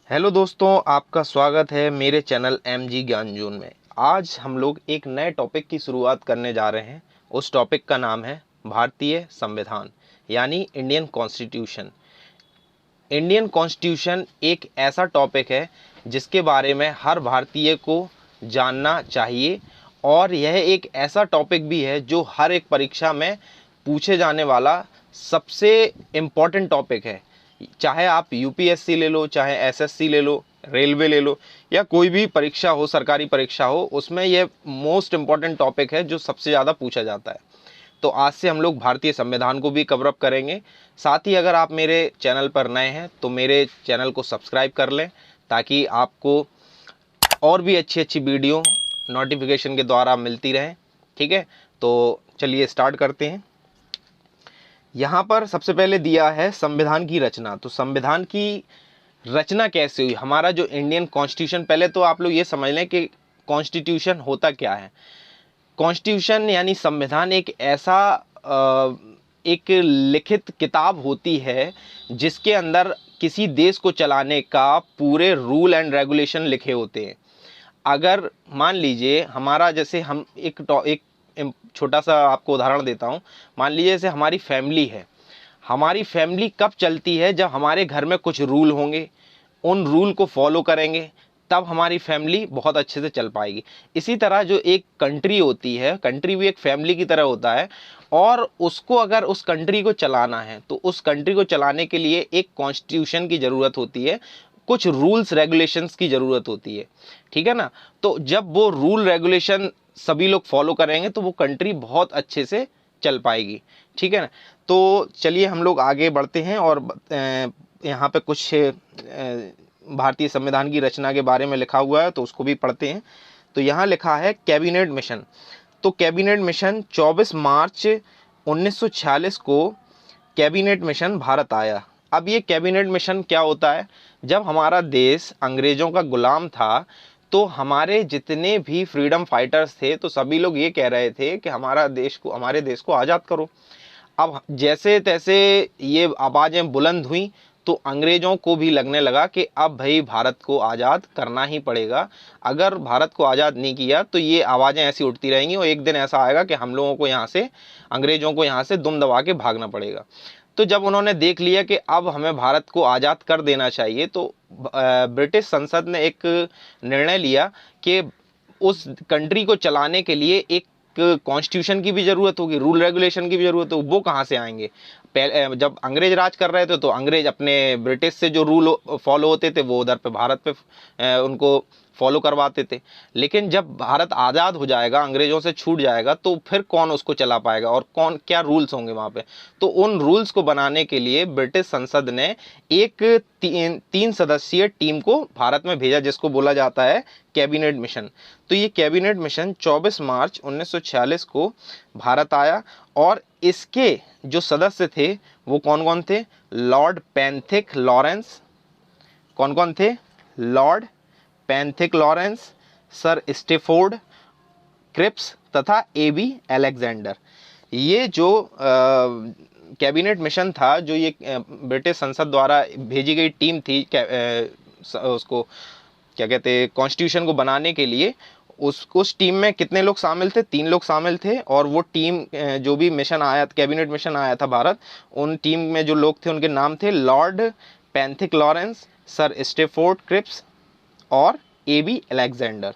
Hello दोस्तों, आपका स्वागत है मेरे चैनल MG ज्ञान जोन में। आज हम लोग एक नए टॉपिक की शुरुआत करने जा रहे हैं। उस टॉपिक का नाम है भारतीय संविधान यानी इंडियन कॉन्स्टिट्यूशन। इंडियन कॉन्स्टिट्यूशन एक ऐसा टॉपिक है जिसके बारे में हर भारतीय को जानना चाहिए और यह एक ऐसा टॉपिक भी है जो हर एक परीक्षा में पूछे जाने वाला सबसे इम्पॉर्टेंट टॉपिक है। चाहे आप UPSC ले लो, चाहे SSC ले लो, रेलवे ले लो या कोई भी परीक्षा हो, सरकारी परीक्षा हो, उसमें यह मोस्ट इम्पॉर्टेंट टॉपिक है जो सबसे ज़्यादा पूछा जाता है। तो आज से हम लोग भारतीय संविधान को भी कवर अप करेंगे। साथ ही अगर आप मेरे चैनल पर नए हैं तो मेरे चैनल को सब्सक्राइब कर लें ताकि आपको और भी अच्छी अच्छी वीडियो नोटिफिकेशन के द्वारा मिलती रहें। ठीक है, तो चलिए स्टार्ट करते हैं। यहाँ पर सबसे पहले दिया है संविधान की रचना। तो संविधान की रचना कैसे हुई? हमारा जो इंडियन कॉन्स्टिट्यूशन, पहले तो आप लोग ये समझ लें कि कॉन्स्टिट्यूशन होता क्या है। कॉन्स्टिट्यूशन यानी संविधान एक ऐसा एक लिखित किताब होती है जिसके अंदर किसी देश को चलाने का पूरे रूल एंड रेगुलेशन लिखे होते हैं। अगर मान लीजिए हमारा, जैसे हम एक छोटा सा आपको उदाहरण देता हूँ। मान लीजिए जैसे हमारी फैमिली है। हमारी फैमिली कब चलती है? जब हमारे घर में कुछ रूल होंगे, उन रूल को फॉलो करेंगे, तब हमारी फैमिली बहुत अच्छे से चल पाएगी। इसी तरह जो एक कंट्री होती है, कंट्री भी एक फैमिली की तरह होता है और उसको अगर उस कंट्री को चलाना है तो उस कंट्री को चलाने के लिए एक कॉन्स्टिट्यूशन की ज़रूरत होती है, कुछ रूल्स रेगुलेशंस की ज़रूरत होती है। ठीक है ना? तो जब वो रूल रेगुलेशन सभी लोग फॉलो करेंगे तो वो कंट्री बहुत अच्छे से चल पाएगी। ठीक है ना? तो चलिए हम लोग आगे बढ़ते हैं और यहाँ पे कुछ भारतीय संविधान की रचना के बारे में लिखा हुआ है तो उसको भी पढ़ते हैं। तो यहाँ लिखा है कैबिनेट मिशन। तो कैबिनेट मिशन 24 मार्च 1946 को कैबिनेट मिशन भारत आया। अब ये कैबिनेट मिशन क्या होता है? जब हमारा देश अंग्रेज़ों का गुलाम था तो हमारे जितने भी फ्रीडम फाइटर्स थे तो सभी लोग ये कह रहे थे कि हमारे देश को आज़ाद करो। अब जैसे तैसे ये आवाज़ें बुलंद हुई तो अंग्रेज़ों को भी लगने लगा कि अब भाई भारत को आज़ाद करना ही पड़ेगा। अगर भारत को आज़ाद नहीं किया तो ये आवाज़ें ऐसी उठती रहेंगी और एक दिन ऐसा आएगा कि हम लोगों को यहाँ से, अंग्रेज़ों को यहाँ से दुम दबा के भागना पड़ेगा। तो जब उन्होंने देख लिया कि अब हमें भारत को आज़ाद कर देना चाहिए तो ब्रिटिश संसद ने एक निर्णय लिया कि उस कंट्री को चलाने के लिए एक कॉन्स्टिट्यूशन की भी ज़रूरत होगी, रूल रेगुलेशन की भी ज़रूरत होगी। वो कहाँ से आएंगे? पहले जब अंग्रेज राज कर रहे थे तो अंग्रेज अपने ब्रिटिश से जो रूल फॉलो होते थे वो उधर पे भारत पे उनको फॉलो करवाते थे। लेकिन जब भारत आज़ाद हो जाएगा, अंग्रेज़ों से छूट जाएगा, तो फिर कौन उसको चला पाएगा और कौन, क्या रूल्स होंगे वहाँ पे? तो उन रूल्स को बनाने के लिए ब्रिटिश संसद ने एक तीन सदस्यीय टीम को भारत में भेजा जिसको बोला जाता है कैबिनेट मिशन। तो ये कैबिनेट मिशन 24 मार्च 1946 को भारत आया और इसके जो सदस्य थे वो कौन कौन थे? Lord Pethick Lawrence. कौन कौन थे? Lord Pethick Lawrence, Sir Stafford Cripps तथा AB अलेक्जेंडर। ये जो कैबिनेट मिशन था, जो ये ब्रिटिश संसद द्वारा भेजी गई टीम थी उसको क्या कहते हैं, कॉन्स्टिट्यूशन को बनाने के लिए, उस टीम में कितने लोग शामिल थे? 3 लोग शामिल थे। और वो टीम जो भी मिशन आया, कैबिनेट मिशन आया था भारत, उन टीम में जो लोग थे उनके नाम थे Lord Pethick Lawrence, Sir Stafford Cripps और AB अलेक्जेंडर।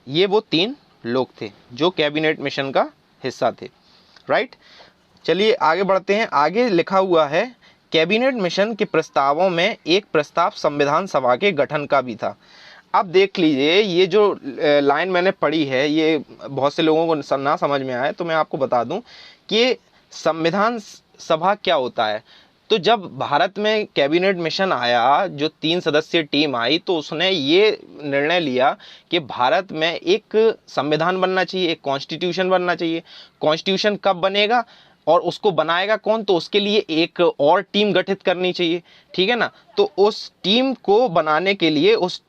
ये वो 3 लोग थे जो कैबिनेट मिशन का हिस्सा थे। राइट, चलिए आगे बढ़ते हैं। आगे लिखा हुआ है कैबिनेट मिशन के प्रस्तावों में एक प्रस्ताव संविधान सभा के गठन का भी था। अब देख लीजिए, ये जो लाइन मैंने पढ़ी है ये बहुत से लोगों को ना समझ में आए तो मैं आपको बता दूं कि संविधान सभा क्या होता है। तो जब भारत में कैबिनेट मिशन आया, जो 3 सदस्यीय टीम आई, तो उसने ये निर्णय लिया कि भारत में एक संविधान बनना चाहिए, एक कॉन्स्टिट्यूशन बनना चाहिए। कॉन्स्टिट्यूशन कब बनेगा और उसको बनाएगा कौन? तो उसके लिए एक और टीम गठित करनी चाहिए। ठीक है ना? तो उस टीम को बनाने के लिए उस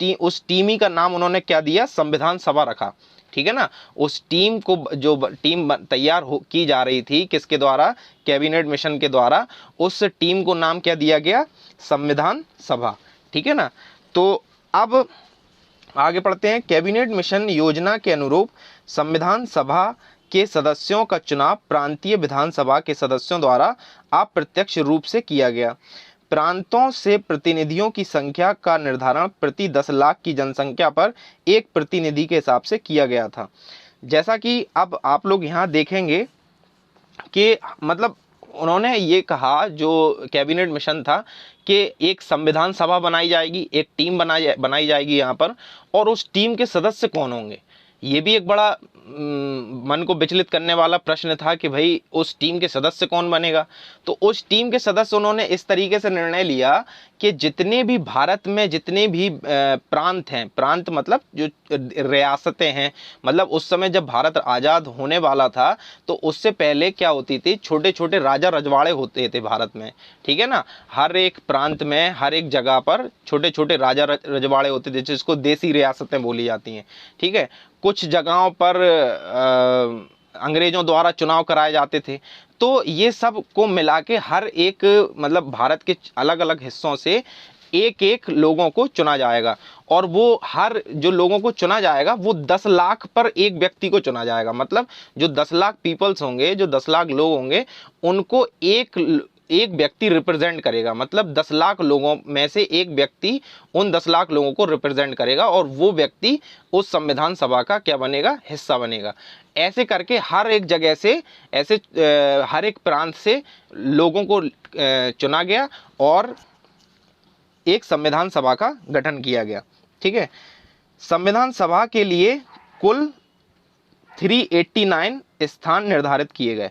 टीम ही का नाम उन्होंने क्या दिया? संविधान सभा रखा। ठीक है ना? उस टीम को, जो टीम तैयार की जा रही थी, किसके द्वारा? कैबिनेट मिशन के द्वारा। उस टीम को नाम क्या दिया गया? संविधान सभा। ठीक है ना? तो अब आगे पढ़ते हैं। कैबिनेट मिशन योजना के अनुरूप संविधान सभा के सदस्यों का चुनाव प्रांतीय विधानसभा के सदस्यों द्वारा अप्रत्यक्ष रूप से किया गया। प्रांतों से प्रतिनिधियों की संख्या का निर्धारण प्रति 10 लाख की जनसंख्या पर एक प्रतिनिधि के हिसाब से किया गया था। जैसा कि अब आप लोग यहाँ देखेंगे कि मतलब उन्होंने ये कहा, जो कैबिनेट मिशन था, कि एक संविधान सभा बनाई जाएगी, एक टीम बनाई जाएगी यहाँ पर, और उस टीम के सदस्य कौन होंगे। ये भी एक बड़ा मन को विचलित करने वाला प्रश्न था कि भाई उस टीम के सदस्य कौन बनेगा। तो उस टीम के सदस्य उन्होंने इस तरीके से निर्णय लिया कि जितने भी भारत में जितने भी प्रांत हैं, प्रांत मतलब जो रियासतें हैं, मतलब उस समय जब भारत आज़ाद होने वाला था तो उससे पहले क्या होती थी, छोटे छोटे राजा रजवाड़े होते थे भारत में, ठीक है ना। हर एक प्रांत में, हर एक जगह पर छोटे छोटे राजा रजवाड़े होते थे, जिसको देसी रियासतें बोली जाती हैं, ठीक है। कुछ जगहों पर अंग्रेजों द्वारा चुनाव कराए जाते थे। तो ये सब को मिला के हर एक मतलब भारत के अलग अलग हिस्सों से एक एक लोगों को चुना जाएगा, और वो हर जो लोगों को चुना जाएगा वो 10 लाख पर एक व्यक्ति को चुना जाएगा। मतलब जो 10 लाख पीपल्स होंगे, जो 10 लाख लोग होंगे, उनको एक व्यक्ति रिप्रेजेंट करेगा। मतलब 10 लाख लोगों में से एक व्यक्ति उन 10 लाख लोगों को रिप्रेजेंट करेगा, और वो व्यक्ति उस संविधान सभा का क्या बनेगा, हिस्सा बनेगा। ऐसे करके हर एक जगह से, ऐसे हर एक प्रांत से लोगों को चुना गया और एक संविधान सभा का गठन किया गया, ठीक है। संविधान सभा के लिए कुल 389 स्थान निर्धारित किए गए।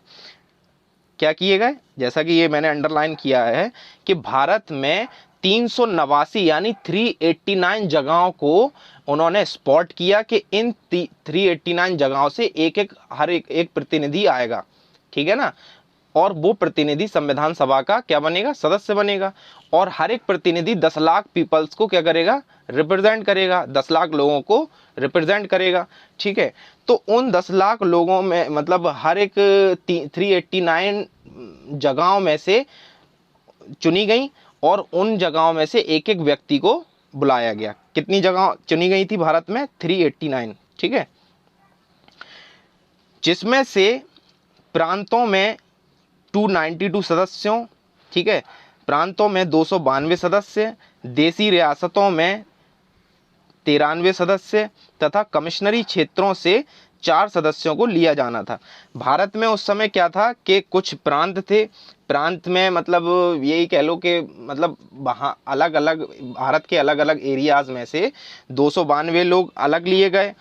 क्या किए गए, जैसा कि ये मैंने अंडरलाइन किया है कि भारत में 389 यानी 389 जगहों को उन्होंने स्पॉट किया कि इन 389 जगहों से हर एक प्रतिनिधि आएगा, ठीक है ना। और वो प्रतिनिधि संविधान सभा का क्या बनेगा, सदस्य बनेगा। और हर एक प्रतिनिधि 10 लाख पीपल्स को क्या करेगा, रिप्रेजेंट करेगा, 10 लाख लोगों को रिप्रेजेंट करेगा, ठीक है। तो उन 10 लाख लोगों में मतलब हर एक 389 जगहों में से चुनी गई, और उन जगहों में से एक एक व्यक्ति को बुलाया गया। कितनी जगह चुनी गई थी भारत में, 389, ठीक है। जिसमें से प्रांतों में 292 सदस्यों, ठीक है, प्रांतों में 292 सदस्य, देसी रियासतों में 93 सदस्य तथा कमिश्नरी क्षेत्रों से 4 सदस्यों को लिया जाना था। भारत में उस समय क्या था कि कुछ प्रांत थे, प्रांत में मतलब यही कह लो कि मतलब वहाँ अलग अलग भारत के अलग अलग एरियाज में से 292 लोग अलग लिए गए।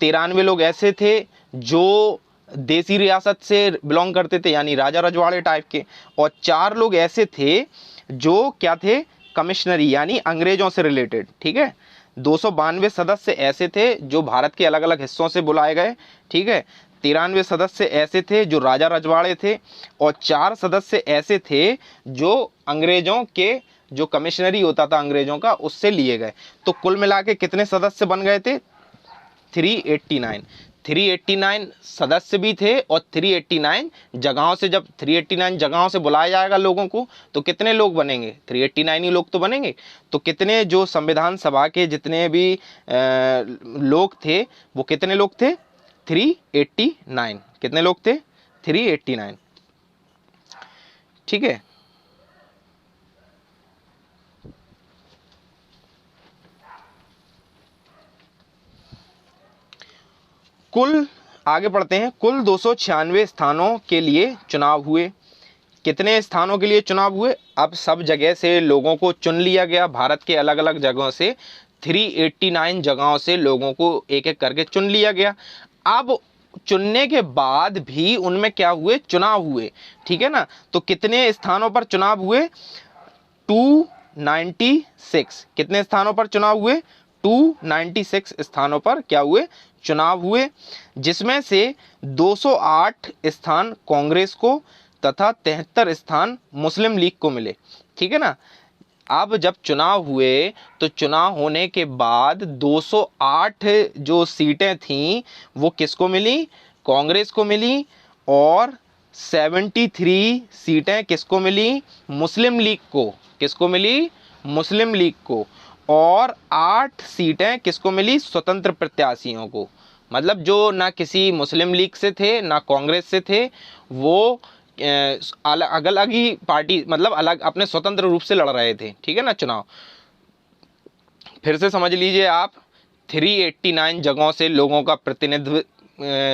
93 लोग ऐसे थे जो देसी रियासत से बिलोंग करते थे, यानी राजा रजवाड़े टाइप के, और 4 लोग ऐसे थे जो क्या थे, कमिश्नरी यानी अंग्रेजों से रिलेटेड, ठीक है। 292 सदस्य ऐसे थे जो भारत के अलग अलग हिस्सों से बुलाए गए, ठीक है। 93 सदस्य ऐसे थे जो राजा रजवाड़े थे, और 4 सदस्य ऐसे थे जो अंग्रेजों के, जो कमिश्नरी होता था अंग्रेजों का, उससे लिए गए। तो कुल मिला के कितने सदस्य बन गए थे, 389 सदस्य भी थे, और 389 जगहों से, जब 389 जगहों से बुलाया जाएगा लोगों को, तो कितने लोग बनेंगे, 389 ही लोग तो बनेंगे। तो कितने जो संविधान सभा के जितने भी लोग थे वो कितने लोग थे, 389। कितने लोग थे, 389, ठीक है। कुल आगे बढ़ते हैं। कुल 296 स्थानों के लिए चुनाव हुए। कितने स्थानों के लिए चुनाव हुए, अब सब जगह से लोगों को चुन लिया गया, भारत के अलग अलग जगहों से 389 जगहों से लोगों को एक एक करके चुन लिया गया। अब चुनने के बाद भी उनमें क्या हुए, चुनाव हुए, ठीक है ना। तो कितने स्थानों पर चुनाव हुए, 296। कितने स्थानों पर चुनाव हुए, 296 स्थानों पर क्या हुए, चुनाव हुए। जिसमें से 208 स्थान कांग्रेस को तथा 73 स्थान मुस्लिम लीग को मिले, ठीक है ना। अब जब चुनाव हुए तो चुनाव होने के बाद 208 जो सीटें थीं वो किसको मिली, कांग्रेस को मिली, और 73 सीटें किसको मिली, मुस्लिम लीग को। किसको मिली, मुस्लिम लीग को। और 8 सीटें किसको मिली? स्वतंत्र प्रत्याशियों को। मतलब जो ना किसी मुस्लिम लीग से थे ना कांग्रेस से थे, वो अलग अलग ही पार्टी, मतलब अलग अपने स्वतंत्र रूप से लड़ रहे थे, ठीक है ना, चुनाव। फिर से समझ लीजिए आप, 389 जगहों से लोगों का प्रतिनिधित्व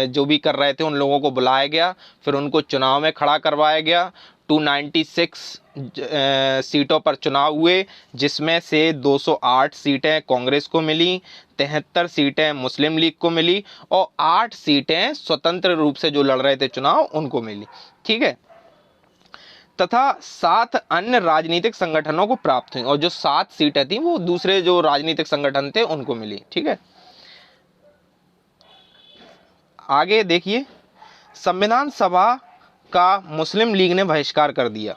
जो भी कर रहे थे उन लोगों को बुलाया गया, फिर उनको चुनाव में खड़ा करवाया गया। 296 सीटों पर चुनाव हुए, जिसमें से 208 सीटें कांग्रेस को मिली, 73 सीटें मुस्लिम लीग को मिली और 8 सीटें स्वतंत्र रूप से जो लड़ रहे थे चुनाव उनको मिली, ठीक है। तथा 7 अन्य राजनीतिक संगठनों को प्राप्त हुई, और जो 7 सीटें थी वो दूसरे जो राजनीतिक संगठन थे उनको मिली, ठीक है। आगे देखिए, संविधान सभा का मुस्लिम लीग ने बहिष्कार कर दिया।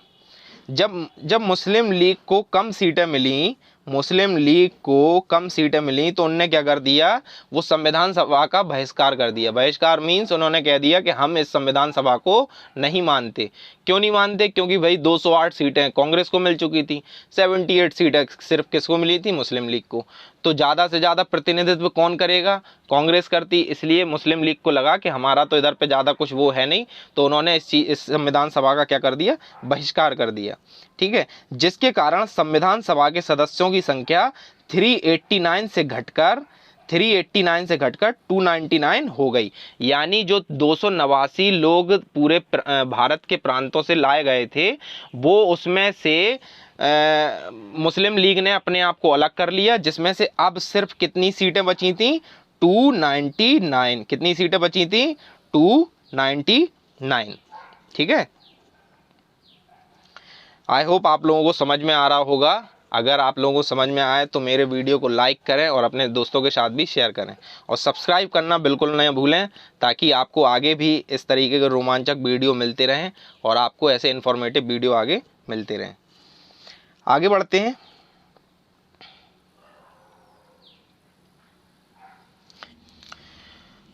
जब मुस्लिम लीग को कम सीटें मिली, मुस्लिम लीग को कम सीटें मिली तो उनने क्या कर दिया? वो संविधान सभा का बहिष्कार कर दिया। बहिष्कार मीन्स उन्होंने कह दिया कि हम इस संविधान सभा को नहीं मानते। क्यों नहीं मानते? क्योंकि भाई 208 सीटें कांग्रेस को मिल चुकी थी, 78 सीटें सिर्फ किसको मिली थी? मुस्लिम लीग को। तो ज़्यादा से ज़्यादा प्रतिनिधित्व कौन करेगा? कांग्रेस करती। इसलिए मुस्लिम लीग को लगा कि हमारा तो इधर पे ज़्यादा कुछ वो है नहीं, तो उन्होंने इस संविधान सभा का क्या कर दिया? बहिष्कार कर दिया, ठीक है। जिसके कारण संविधान सभा के सदस्यों की संख्या 389 से घटकर 299 हो गई। यानी जो 289 लोग पूरे भारत के प्रांतों से लाए गए थे, वो उसमें से मुस्लिम लीग ने अपने आप को अलग कर लिया, जिसमें से अब सिर्फ कितनी सीटें बची थी? 299। कितनी सीटें बची थी? 299, ठीक है। आई होप आप लोगों को समझ में आ रहा होगा। अगर आप लोगों को समझ में आए तो मेरे वीडियो को लाइक करें और अपने दोस्तों के साथ भी शेयर करें, और सब्सक्राइब करना बिल्कुल नहीं भूलें, ताकि आपको आगे भी इस तरीके के रोमांचक वीडियो मिलते रहें और आपको ऐसे इन्फॉर्मेटिव वीडियो आगे मिलते रहें। आगे बढ़ते हैं।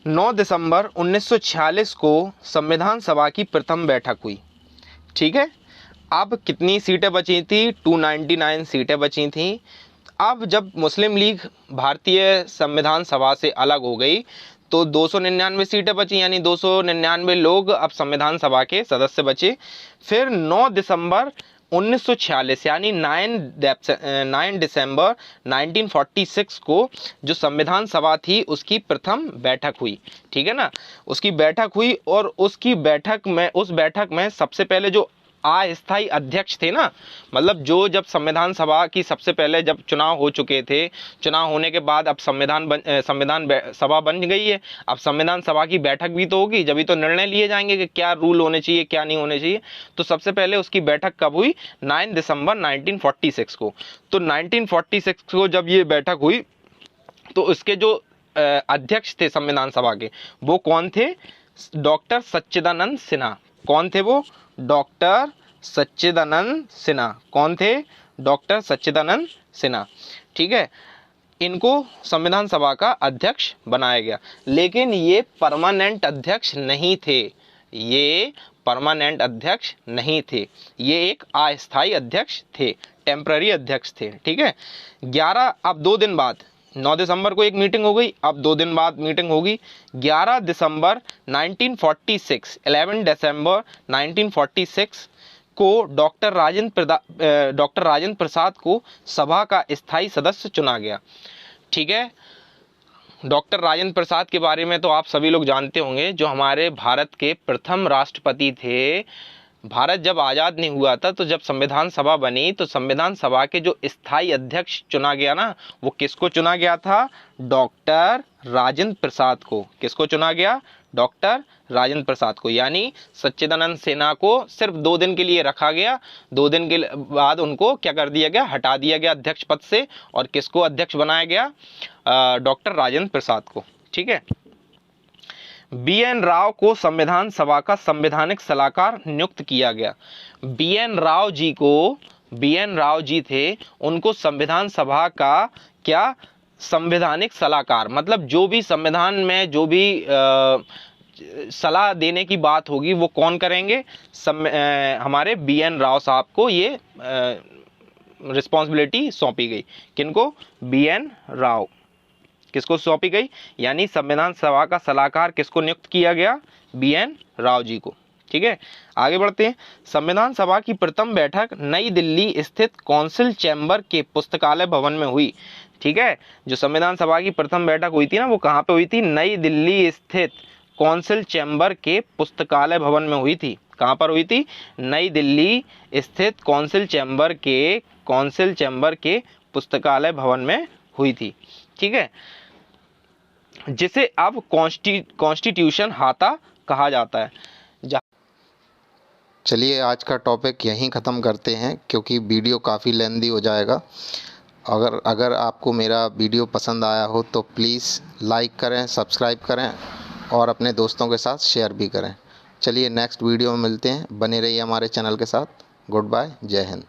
नौ दिसंबर 1946 को संविधान सभा की प्रथम बैठक हुई, ठीक है। अब कितनी सीटें बची थी? 299 सीटें बची थी। अब जब मुस्लिम लीग भारतीय संविधान सभा से अलग हो गई तो 299 सीटें बची, यानी 299 लोग अब संविधान सभा के सदस्य बचे। फिर 9 दिसंबर 1946 यानी 9 दिसंबर 1946 को जो संविधान सभा थी उसकी प्रथम बैठक हुई, ठीक है ना। उसकी बैठक हुई और उस बैठक में सबसे पहले जो अस्थायी अध्यक्ष थे ना, मतलब जो जब संविधान सभा की सबसे पहले जब चुनाव हो चुके थे, चुनाव होने के बाद अब संविधान सभा बन गई है, अब संविधान सभा की बैठक भी तो होगी, जब भी तो निर्णय लिए जाएंगे कि क्या रूल होने चाहिए क्या नहीं होने चाहिए। तो सबसे पहले उसकी बैठक कब हुई? 9 दिसंबर 1946 को। तो 1946 को जब ये बैठक हुई तो उसके जो अध्यक्ष थे संविधान सभा के, वो कौन थे? डॉक्टर सच्चिदानंद सिन्हा। कौन थे वो? डॉक्टर सच्चिदानंद सिन्हा। कौन थे? डॉक्टर सच्चिदानंद सिन्हा, ठीक है। इनको संविधान सभा का अध्यक्ष बनाया गया, लेकिन ये परमानेंट अध्यक्ष नहीं थे। ये परमानेंट अध्यक्ष नहीं थे, ये एक अस्थायी अध्यक्ष थे, टेम्पररी अध्यक्ष थे, ठीक है। 11 अब 2 दिन बाद 9 दिसंबर को एक मीटिंग हो गई, अब 2 दिन बाद मीटिंग होगी 11 दिसंबर 1946, 11 दिसंबर 1946 को डॉक्टर राजेंद्र प्रसाद को सभा का स्थायी सदस्य चुना गया, ठीक है। डॉक्टर राजेंद्र प्रसाद के बारे में तो आप सभी लोग जानते होंगे, जो हमारे भारत के प्रथम राष्ट्रपति थे। भारत जब आज़ाद नहीं हुआ था तो जब संविधान सभा बनी तो संविधान सभा के जो स्थायी अध्यक्ष चुना गया ना, वो किसको चुना गया था? डॉक्टर राजेंद्र प्रसाद को। किसको चुना गया? डॉक्टर राजेंद्र प्रसाद को। यानी सच्चिदानंद सिन्हा को सिर्फ 2 दिन के लिए रखा गया, 2 दिन के बाद उनको क्या कर दिया गया? हटा दिया गया अध्यक्ष पद से, और किसको अध्यक्ष बनाया गया? डॉक्टर राजेंद्र प्रसाद को, ठीक है। BN राव को संविधान सभा का संवैधानिक सलाहकार नियुक्त किया गया। BN राव जी थे, उनको संविधान सभा का क्या? संवैधानिक सलाहकार, मतलब जो भी संविधान में जो भी सलाह देने की बात होगी वो कौन करेंगे? हमारे BN राव साहब को ये रिस्पॉन्सिबिलिटी सौंपी गई। किनको? BN राव। किसको सौंपी गई? यानी संविधान सभा का सलाहकार किसको नियुक्त किया गया? BN राव जी को। ठीक है, आगे बढ़ते हैं। संविधान सभा की प्रथम बैठक नई दिल्ली स्थित कौंसिल चैम्बर के पुस्तकालय भवन में हुई। ठीक है, जो संविधान सभा की प्रथम बैठक हुई थी ना, वो कहाँ पे हुई थी? नई दिल्ली स्थित कौंसिल चैम्बर के पुस्तकालय भवन में हुई थी। कहाँ पर हुई थी? नई दिल्ली स्थित कौंसिल चैम्बर के पुस्तकालय भवन में हुई थी। ठीक है, जिसे अब कॉन्स्टिट्यूशन हाता कहा जाता है। चलिए आज का टॉपिक यहीं ख़त्म करते हैं, क्योंकि वीडियो काफ़ी लेंदी हो जाएगा। अगर आपको मेरा वीडियो पसंद आया हो तो प्लीज़ लाइक करें, सब्सक्राइब करें और अपने दोस्तों के साथ शेयर भी करें। चलिए नेक्स्ट वीडियो में मिलते हैं, बने रहिए हमारे चैनल के साथ। गुड बाय, जय हिंद।